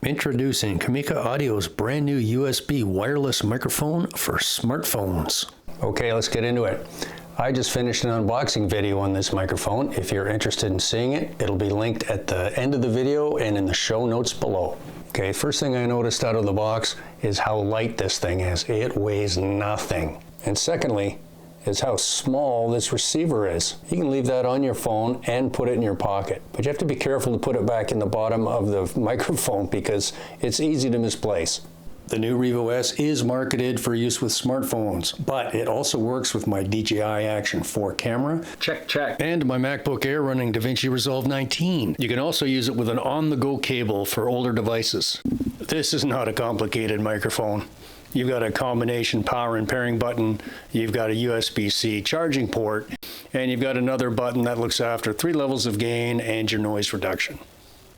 Introducing Kamika Audio's brand new USB wireless microphone for smartphones. Okay, let's get into it. I just finished an unboxing video on this microphone. If you're interested in seeing it, it'll be linked at the end of the video and in the show notes below. Okay, first thing I noticed out of the box is how light this thing is. It weighs nothing. And secondly, is how small this receiver is. You can leave that on your phone and put it in your pocket, but you have to be careful to put it back in the bottom of the microphone because it's easy to misplace. The new Revo S is marketed for use with smartphones, but it also works with my DJI Action 4 camera, check, and my MacBook Air running DaVinci Resolve 19. You can also use it with an on-the-go cable for older devices. This is not a complicated microphone. You've got a combination power and pairing button, you've got a USB-C charging port, and you've got another button that looks after 3 levels of gain and your noise reduction.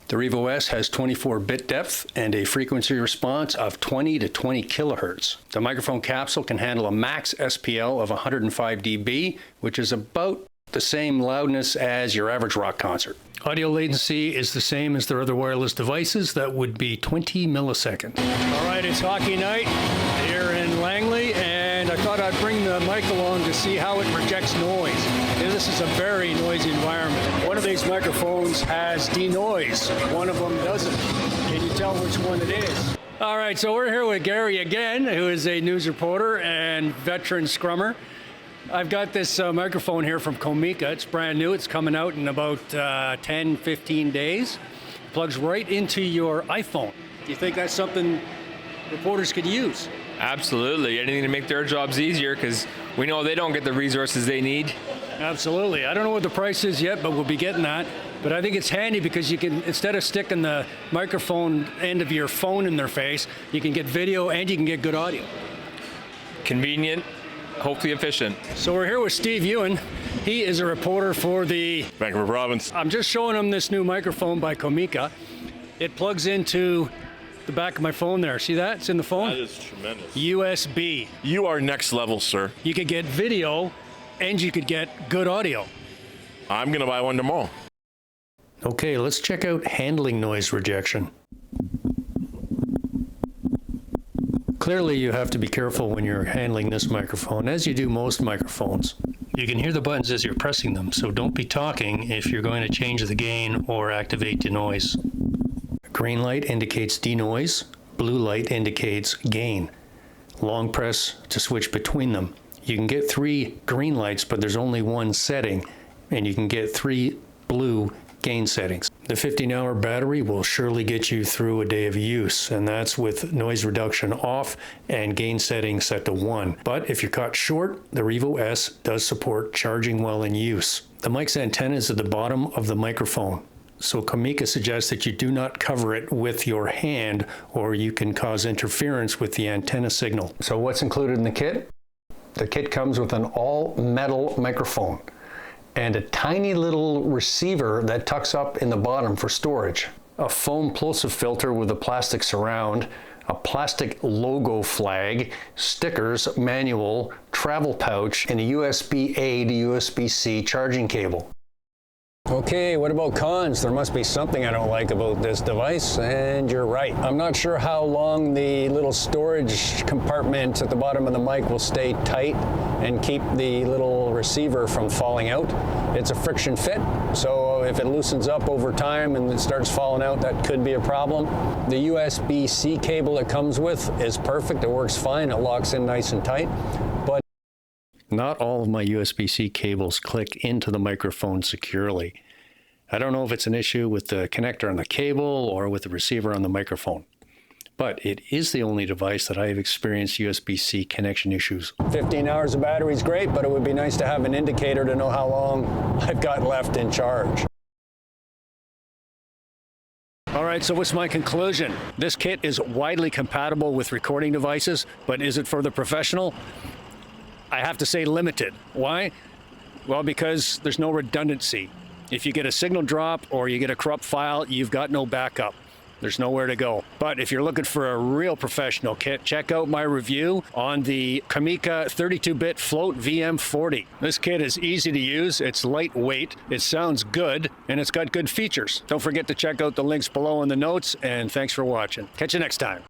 The Revo S has 24-bit depth and a frequency response of 20 to 20 kilohertz. The microphone capsule can handle a max SPL of 105 dB, which is about the same loudness as your average rock concert. Audio latency is the same as their other wireless devices. That would be 20 milliseconds. All right, it's hockey night here in Langley, and I thought I'd bring the mic along to see how it projects noise. This is a very noisy environment. One of these microphones has denoise. One of them doesn't. Can you tell which one it is? All right, so we're here with Gary again, who is a news reporter and veteran scrummer. I've got this microphone here from Kamika. It's brand new. It's coming out in about 10, 15 days. Plugs right into your iPhone. Do you think that's something reporters could use? Absolutely. Anything to make their jobs easier, because we know they don't get the resources they need. Absolutely. I don't know what the price is yet, but we'll be getting that. But I think it's handy because you can, instead of sticking the microphone end of your phone in their face, you can get video and you can get good audio. Convenient, hopefully efficient. So we're here with Steve Ewan. He is a reporter for the Vancouver Province. I'm just showing him this new microphone by Kamika. It plugs into the back of my phone there. See that? It's in the phone. That is tremendous. USB. You are next level, sir. You could get video and you could get good audio. I'm going to buy one tomorrow. Okay, let's check out handling noise rejection. Clearly, you have to be careful when you're handling this microphone, as you do most microphones. You can hear the buttons as you're pressing them, so don't be talking if you're going to change the gain or activate denoise. Green light indicates denoise, blue light indicates gain. Long press to switch between them. You can get 3 green lights, but there's only one setting, and you can get 3 blue gain settings. The 15-hour battery will surely get you through a day of use, and that's with noise reduction off and gain settings set to 1. But if you're caught short, the Revo S does support charging while in use. The mic's antenna is at the bottom of the microphone, so Kamika suggests that you do not cover it with your hand, or you can cause interference with the antenna signal. So what's included in the kit? The kit comes with an all-metal microphone and a tiny little receiver that tucks up in the bottom for storage, a foam plosive filter with a plastic surround, a plastic logo flag, stickers, manual, travel pouch, and a USB-A to USB-C charging cable. Okay, what about cons? There must be something I don't like about this device, and you're right. I'm not sure how long the little storage compartment at the bottom of the mic will stay tight and keep the little receiver from falling out. It's a friction fit, so if it loosens up over time and it starts falling out, that could be a problem. The USB-C cable it comes with is perfect. It works fine. It locks in nice and tight. But not all of my USB-C cables click into the microphone securely. I don't know if it's an issue with the connector on the cable or with the receiver on the microphone, but it is the only device that I have experienced USB-C connection issues. 15 hours of battery is great, but it would be nice to have an indicator to know how long I've got left in charge. All right, so what's my conclusion? This kit is widely compatible with recording devices, but is it for the professional? I have to say limited. Why? Well, because there's no redundancy. If you get a signal drop or you get a corrupt file, you've got no backup. there's nowhere to go. But if you're looking for a real professional kit, check out my review on the Kamika 32-bit Float VM40. This kit is easy to use, it's lightweight, it sounds good, and it's got good features. Don't forget to check out the links below in the notes, and thanks for watching. Catch you next time.